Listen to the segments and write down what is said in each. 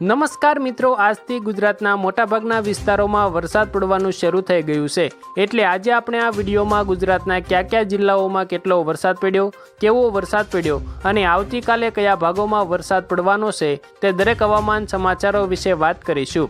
નમસ્કાર મિત્રો, આજથી ગુજરાતના મોટાભાગના વિસ્તારોમાં વરસાદ પડવાનું શરૂ થઈ ગયું છે। એટલે આજે આપણે આ વિડીયોમાં ગુજરાતના કયા જિલ્લાઓમાં કેટલો વરસાદ પડ્યો, કેવો વરસાદ પડ્યો અને આવતીકાલે કયા ભાગોમાં વરસાદ પડવાનો છે તે દરેક હવામાન સમાચારો વિશે વાત કરીશું।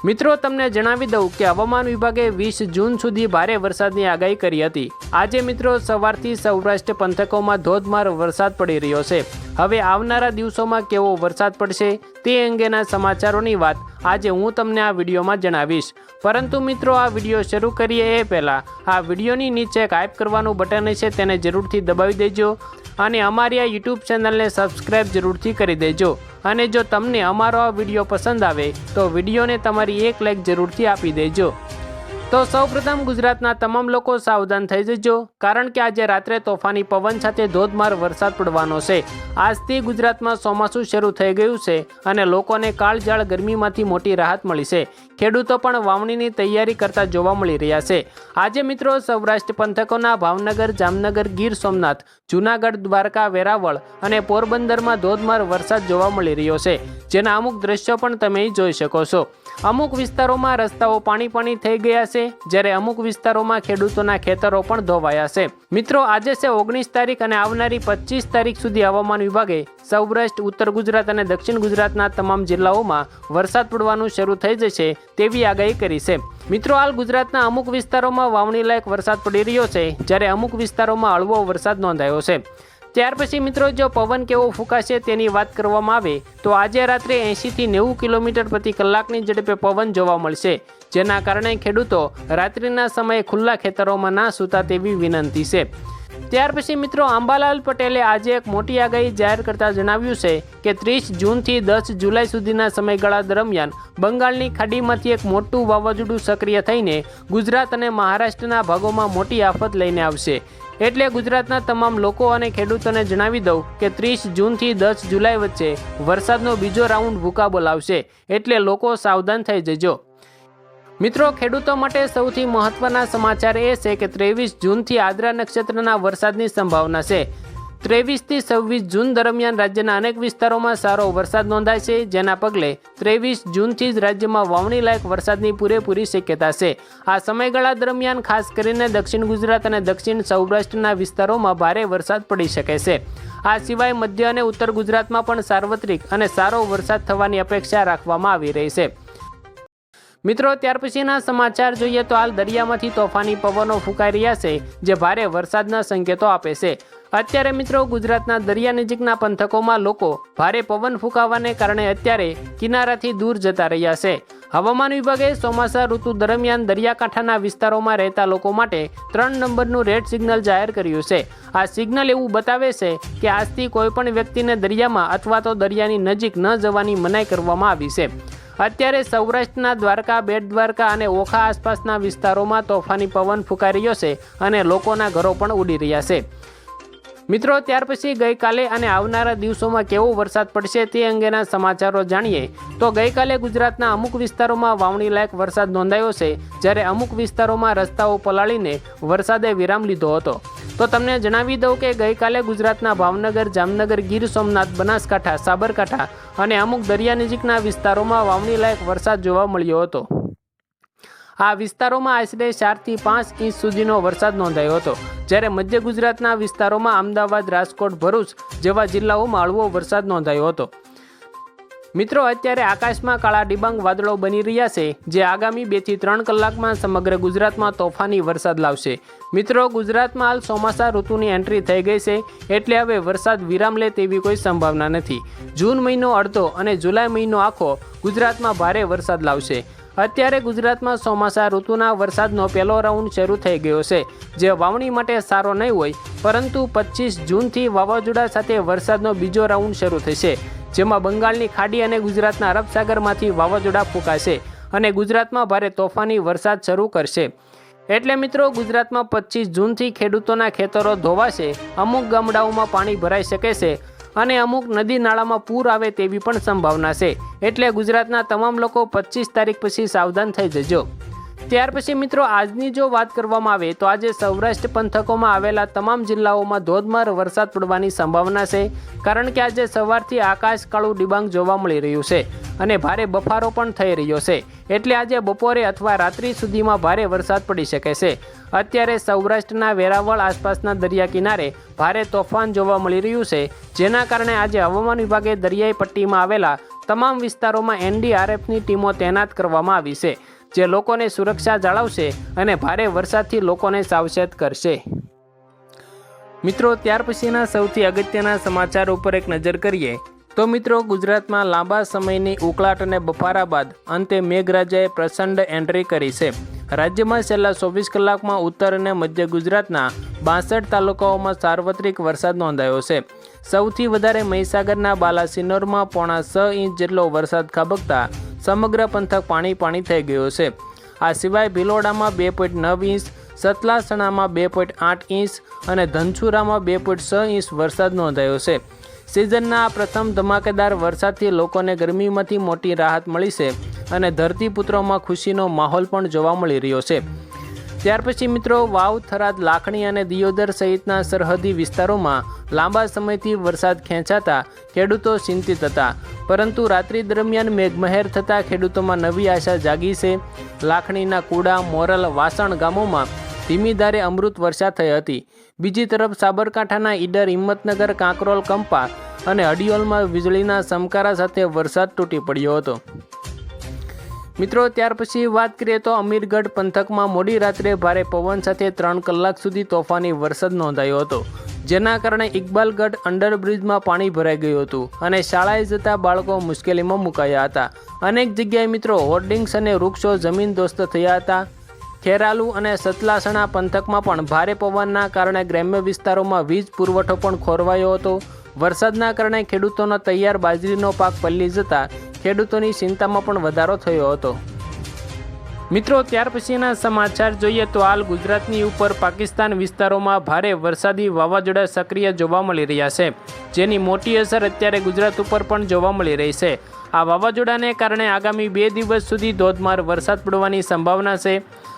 મિત્રો, તમને જણાવી દઉં કે હવામાન વિભાગે 20 જૂન સુધી ભારે વરસાદની આગાહી કરી હતી। આજે મિત્રો સવારથી સૌરાષ્ટ્ર પંથકોમાં ધોધમાર વરસાદ પડી રહ્યો છે। હવે આવનારા દિવસોમાં કેવો વરસાદ પડશે તે અંગેના સમાચારોની વાત આજે હું તમને આ વિડીયોમાં જણાવીશ। પરંતુ મિત્રો, આ વિડીયો શરૂ કરીએ એ પહેલાં આ વિડીયોની નીચે એક હાઇપ કરવાનું બટન છે, તેને જરૂરથી દબાવી દેજો અને અમારી આ યુટ્યુબ ચેનલને સબસ્ક્રાઈબ જરૂરથી કરી દેજો। અને જો તમને અમારો આ વિડીયો પસંદ આવે તો વિડીયોને તમારી એક લાઈક જરૂરથી આપી દેજો। તો સૌપ્રથમ ગુજરાતના તમામ લોકો સાવધાન થઈ જજો, કારણ કે આજે રાત્રે તોફાની પવન સાથે ધોધમાર વરસાદ પડવાનો છે। આજથી ગુજરાતમાં ચોમાસું શરૂ થઈ ગયું છે અને લોકોને કાળઝાળ ગરમીમાંથી મોટી રાહત મળી છે। ખેડૂતો પણ વાવણીની તૈયારી કરતા જોવા મળી રહ્યા છે। આજે મિત્રો સૌરાષ્ટ્ર પંથકોના ભાવનગર, જામનગર, ગીર સોમનાથ, જૂનાગઢ, દ્વારકા, વેરાવળ અને પોરબંદરમાં ધોધમાર વરસાદ જોવા મળી રહ્યો છે, જેના અમુક દ્રશ્યો પણ તમે જોઈ શકો છો। અમુક વિસ્તારોમાં રસ્તાઓ પાણી થઈ ગયા છે, જ્યારે અમુક વિસ્તારોમાં ખેડૂતોના ખેતરો પણ ધોવાયા છે। મિત્રો, આજે છે 19 તારીખ અને આવનારી 25 તારીખ સુધી હવામાન વિભાગે સૌરાષ્ટ્ર, ઉત્તર ગુજરાત અને દક્ષિણ ગુજરાતના તમામ જિલ્લાઓમાં વરસાદ પડવાનું શરૂ થઈ જશે તેવી આગાહી કરી છે। મિત્રો, હાલ ગુજરાતના અમુક વિસ્તારોમાં વાવણી લાયક વરસાદ પડી રહ્યો છે, જ્યારે અમુક વિસ્તારોમાં હળવો વરસાદ નોંધાયો છે। ત્યાર પછી મિત્રો, જો પવન કેવો ફૂંકાશે તેની વાત કરવામાં આવે તો આજે રાત્રે 80 થી 90 કિલોમીટર પ્રતિ કલાકની ઝડપે પવન જોવા મળશે, જેના કારણે ખેડૂતો રાત્રિના સમયે ખુલ્લા ખેતરોમાં ના સૂતા તેવી વિનંતી છે। ત્યાર પછી મિત્રો, અંબાલાલ પટેલે આજે એક મોટી આગાહી જાહેર કરતા જણાવ્યું છે કે 30 જૂનથી 10 જુલાઈ સુધીના સમયગાળા દરમિયાન બંગાળની ખાડીમાંથી એક મોટું વાવાઝોડું સક્રિય થઈને ગુજરાત અને મહારાષ્ટ્રના ભાગોમાં મોટી આફત લઈને આવશે। એટલે ગુજરાતના તમામ લોકો અને ખેડૂતોને જણાવી દઉં કે 30 જૂનથી 10 જુલાઈ વચ્ચે વરસાદનો બીજો રાઉન્ડ ભૂકા બોલાવશે, એટલે લોકો સાવધાન થઈ જજો। મિત્રો, ખેડૂતો માટે સૌથી મહત્વના સમાચાર એ છે કે 23 જૂનથી આદ્રા નક્ષત્રના વરસાદની સંભાવના છે। 23 થી 26 જૂન દરમિયાન રાજ્યના અનેક વિસ્તારોમાં સારો વરસાદ નોંધાય છે, જેના પગલે 23 જૂનથી જ રાજ્યમાં વાવણી લાયક વરસાદની પૂરેપૂરી શક્યતા છે। આ સમયગાળા દરમિયાન ખાસ કરીને દક્ષિણ ગુજરાત અને દક્ષિણ સૌરાષ્ટ્રના વિસ્તારોમાં ભારે વરસાદ પડી શકે છે। આ સિવાય મધ્ય અને ઉત્તર ગુજરાતમાં પણ સાર્વત્રિક અને સારો વરસાદ થવાની અપેક્ષા રાખવામાં આવી રહી છે। મિત્રો, ત્યાર પછીના સમાચાર જોઈએ તો હાલ દરિયામાંથી તોફાની પવનો ફૂંકાઈ રહ્યા છે, જે ભારે વરસાદના સંકેતો આપે છે। અત્યારે મિત્રો ગુજરાતના દરિયા નજીકના પંથકોમાં લોકો ભારે પવન ફૂંકાવાને કારણે અત્યારે કિનારાથી દૂર જતા રહ્યા છે। હવામાન વિભાગે ચોમાસા ઋતુ દરમિયાન દરિયાકાંઠાના વિસ્તારોમાં રહેતા લોકો માટે 3 નંબરનું રેડ સિગ્નલ જાહેર કર્યું છે। આ સિગ્નલ એવું બતાવે છે કે આજથી કોઈપણ વ્યક્તિને દરિયામાં અથવા તો દરિયાની નજીક ન જવાની મનાઈ કરવામાં આવી છે। અત્યારે સૌરાષ્ટ્રના દ્વારકા, બેટ દ્વારકા અને ઓખા આસપાસના વિસ્તારોમાં તોફાની પવન ફૂંકાઈ રહ્યો છે અને લોકોના ઘરો પણ ઉડી રહ્યા છે। મિત્રો, ત્યાર પછી ગઈકાલે અને આવનારા દિવસોમાં કેવો વરસાદ પડશે તે અંગેના સમાચારો જાણીએ તો ગઈકાલે ગુજરાતના અમુક વિસ્તારોમાં વાવણી લાયક વરસાદ નોંધાયો છે, જ્યારે અમુક વિસ્તારોમાં રસ્તાઓ પલાળીને વરસાદે વિરામ લીધો હતો। તો તમને જણાવી દઉં કે ગઈકાલે ગુજરાતના ભાવનગર, જામનગર, ગીર સોમનાથ, બનાસકાંઠા, સાબરકાંઠા અને અમુક દરિયા નજીકના વિસ્તારોમાં વાવણી લાયક વરસાદ જોવા મળ્યો હતો। આ વિસ્તારોમાં આશરે 4 થી 5 ઇંચ સુધીનો વરસાદ નોંધાયો હતો, જ્યારે મધ્ય ગુજરાતના વિસ્તારોમાં અમદાવાદ, રાજકોટ, ભરૂચ જેવા જિલ્લાઓમાં હળવો વરસાદ નોંધાયો હતો। મિત્રો, અત્યારે આકાશમાં કાળા ડિબાંગ વાદળો બની રહ્યા છે, જે આગામી 2 થી 3 કલાકમાં સમગ્ર ગુજરાતમાં તોફાની વરસાદ લાવશે। મિત્રો, ગુજરાતમાં હાલ ચોમાસા ઋતુની એન્ટ્રી થઈ ગઈ છે, એટલે હવે વરસાદ વિરામ લે તેવી કોઈ સંભાવના નથી। જૂન મહિનો અડધો અને જુલાઈ મહિનો આખો ગુજરાતમાં ભારે વરસાદ લાવશે। અત્યારે ગુજરાતમાં ચોમાસા ઋતુના વરસાદનો પહેલો રાઉન્ડ શરૂ થઈ ગયો છે, જે વાવણી માટે સારો નહીં હોય, પરંતુ 25 જૂનથી વાવાઝોડા સાથે વરસાદનો બીજો રાઉન્ડ શરૂ થશે, જેમાં બંગાળની ખાડી અને ગુજરાતના અરબ સાગરમાંથી વાવાઝોડા ફૂંકાશે અને ગુજરાતમાં ભારે તોફાની વરસાદ શરૂ કરશે। એટલે મિત્રો, ગુજરાતમાં 25 જૂનથી ખેડૂતોના ખેતરો ધોવાશે, અમુક ગામડાઓમાં પાણી ભરાઈ શકે છે અને અમુક નદી નાળામાં પૂર આવે તેવી પણ સંભાવના છે। એટલે ગુજરાતના તમામ લોકો 25 તારીખ પછી સાવધાન થઈ જજો। ત્યાર પછી મિત્રો આજની જો વાત કરવામાં આવે તો આજે સૌરાષ્ટ્ર પંથકોમાં આવેલા તમામ જિલ્લાઓમાં ધોધમાર વરસાદ પડવાની સંભાવના છે, કારણ કે આજે સવારથી આકાશ કાળું ડિબાંગ જોવા મળી રહ્યું છે અને ભારે બફારો પણ થઈ રહ્યો છે, એટલે આજે બપોરે અથવા રાત્રિ સુધીમાં ભારે વરસાદ પડી શકે છે। અત્યારે સૌરાષ્ટ્રના વેરાવળ આસપાસના દરિયા કિનારે ભારે તોફાન જોવા મળી રહ્યું છે, જેના કારણે આજે હવામાન વિભાગે દરિયાઈ પટ્ટીમાં આવેલા તમામ વિસ્તારોમાં NDRFની ટીમો તૈનાત કરવામાં આવી છે, જે લોકોને સુરક્ષા જાળવશે અને ભારે વરસાદથી લોકોને સાવચેત કરશે। મિત્રો ત્યાર પછીના સૌથી અગત્યના સમાચાર ઉપર એક નજર કરીએ તો મિત્રો ગુજરાતમાં લાંબા સમયની ઉકળાટ અને બફારા બાદ અંતે મેઘરાજાએ પ્રચંડ એન્ટ્રી કરી છે। રાજ્યમાં છેલ્લા 24 કલાકમાં ઉત્તર અને મધ્ય ગુજરાતના 62 તાલુકાઓમાં સાર્વત્રિક વરસાદ નોંધાયો છે। સૌથી વધારે મહીસાગરના બાલાસિનોરમાં 6.5 ઇંચ જેટલો વરસાદ ખાબકતા સમગ્ર પંથક પાણી થઈ ગયો છે। આ સિવાય ભિલોડામાં 2.9 ઇંચ, સતલાસણામાં 2.8 ઇંચ અને ધનસુરામાં 2.6 ઇંચ વરસાદ નોંધાયો છે। સિઝનના પ્રથમ ધમાકેદાર વરસાદથી લોકોને ગરમીમાંથી મોટી રાહત મળી છે અને ધરતીપુત્રોમાં ખુશીનો માહોલ પણ જોવા મળી રહ્યો છે। ત્યાર પછી મિત્રો વાવ, થરાદ, લાખણી અને દિયોદર સહિતના સરહદી વિસ્તારોમાં લાંબા સમયથી વરસાદ ખેંચાતા ખેડૂતો ચિંતિત હતા, પરંતુ રાત્રિ દરમિયાન મેઘમહેર થતાં ખેડૂતોમાં નવી આશા જાગી છે। લાખણીના કુડા, મોરલ, વાસણ ગામોમાં ધીમી ધારે અમૃત વર્ષા થઈ હતી। બીજી તરફ સાબરકાંઠાના ઈડર, હિંમતનગર, કાંકરોલ, કંપા અને હડિયોલમાં વીજળીના ચમકારા સાથે વરસાદ તૂટી પડ્યો હતો। મિત્રો ત્યાર પછી વાત કરીએ તો અમીરગઢ પંથકમાં મોડી રાત્રે ભારે પવન સાથે 3 કલાક સુધી તોફાની વરસાદ નોંધાયો હતો, જેના કારણે ઇકબાલગઢ અંડરબ્રિજમાં પાણી ભરાઈ ગયું હતું અને શાળાએ જતા બાળકો મુશ્કેલીમાં મુકાયા હતા। અનેક જગ્યાએ મિત્રો હોર્ડિંગ્સ અને વૃક્ષો જમીનદોસ્ત થયા હતા। ખેરાલુ અને સતલાસણા પંથકમાં પણ ભારે પવનના કારણે ગ્રામ્ય વિસ્તારોમાં વીજ પુરવઠો પણ ખોરવાયો હતો। વરસાદના કારણે ખેડૂતોનો તૈયાર બાજરીનો પાક પલળી જતા ખેડૂતોની ચિંતામાં પણ વધારો થયો હતો। મિત્રો ત્યાર પછીના સમાચાર જોઈએ તો હાલ ગુજરાતની ઉપર પાકિસ્તાન વિસ્તારોમાં ભારે વરસાદી વાવાઝોડા સક્રિય જોવા મળી રહ્યા છે, જેની મોટી અસર અત્યારે ગુજરાત ઉપર પણ જોવા મળી રહી છે। આ વાવાઝોડાને કારણે આગામી 2 દિવસ સુધી ધોધમાર વરસાદ પડવાની સંભાવના છે।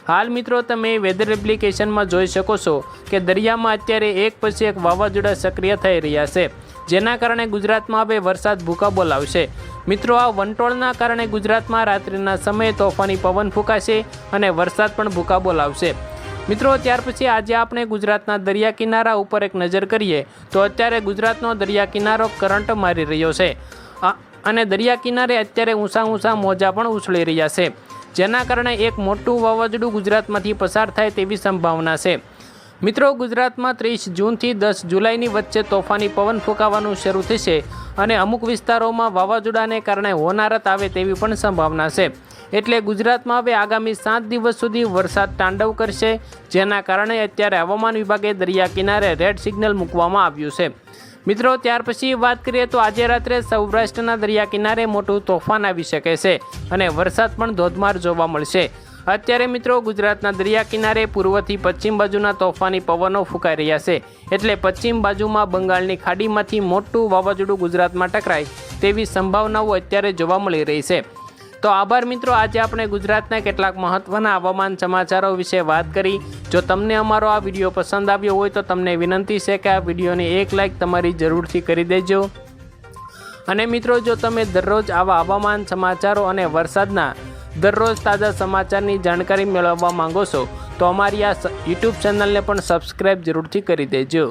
હાલ મિત્રો તમે વેધર એપ્લિકેશનમાં જોઈ શકો છો કે દરિયામાં અત્યારે એક પછી એક વાવાઝોડા સક્રિય થઈ રહ્યા છે, જેના કારણે ગુજરાતમાં હવે વરસાદ ભૂકા બોલાવશે। મિત્રો આ વંટોળના કારણે ગુજરાતમાં રાત્રિના સમયે તોફાની પવન ફૂંકાશે અને વરસાદ પણ ભૂકા બોલાવશે। મિત્રો ત્યાર પછી આજે આપણે ગુજરાતના દરિયા કિનારા ઉપર એક નજર કરીએ તો અત્યારે ગુજરાતનો દરિયા કિનારો કરંટ મારી રહ્યો છે અને દરિયા કિનારે અત્યારે ઊંચા મોજા પણ ઉછળી રહ્યા છે, જેના કારણે એક મોટું વાવાઝોડું ગુજરાતમાંથી પસાર થાય તેવી સંભાવના છે। મિત્રો ગુજરાતમાં 30 જૂનથી 10 જુલાઈની વચ્ચે તોફાની પવન ફૂંકાવાનું શરૂ થશે અને અમુક વિસ્તારોમાં વાવાઝોડાને કારણે હોનારત આવે તેવી પણ સંભાવના છે, એટલે ગુજરાતમાં હવે આગામી 7 દિવસ સુધી વરસાદ તાંડવ કરશે, જેના કારણે અત્યારે હવામાન વિભાગે દરિયા કિનારે રેડ સિગ્નલ મૂકવામાં આવ્યું છે। મિત્રો ત્યાર પછી વાત કરીએ તો આજે રાત્રે સૌરાષ્ટ્રના દરિયા કિનારે મોટું તોફાન આવી શકે છે અને વરસાદ પણ ધોધમાર જોવા મળશે। અત્યારે મિત્રો ગુજરાતના દરિયા કિનારે પૂર્વથી પશ્ચિમ બાજુના તોફાની પવનો ફૂંકાઈ રહ્યા છે, એટલે પશ્ચિમ બાજુમાં બંગાળની ખાડીમાંથી મોટું વાવાઝોડું ગુજરાતમાં ટકરાય તેવી સંભાવનાઓ અત્યારે જોવા મળી રહી છે। તો આભાર મિત્રો, આજે આપણે ગુજરાતના કેટલાક મહત્વના હવામાન સમાચારો વિશે વાત કરી। જો તમને અમારો આ વિડીયો પસંદ આવ્યો હોય તો તમને વિનંતી છે કે આ વિડીયોને એક લાઇક તમારી જરૂરથી કરી દેજો અને મિત્રો જો તમે દરરોજ આવા હવામાન સમાચારો અને વરસાદના દરરોજ તાજા સમાચારની જાણકારી મેળવવા માંગો છો તો અમારી આ યુટ્યુબ ચેનલને પણ સબસ્ક્રાઈબ જરૂરથી કરી દેજો।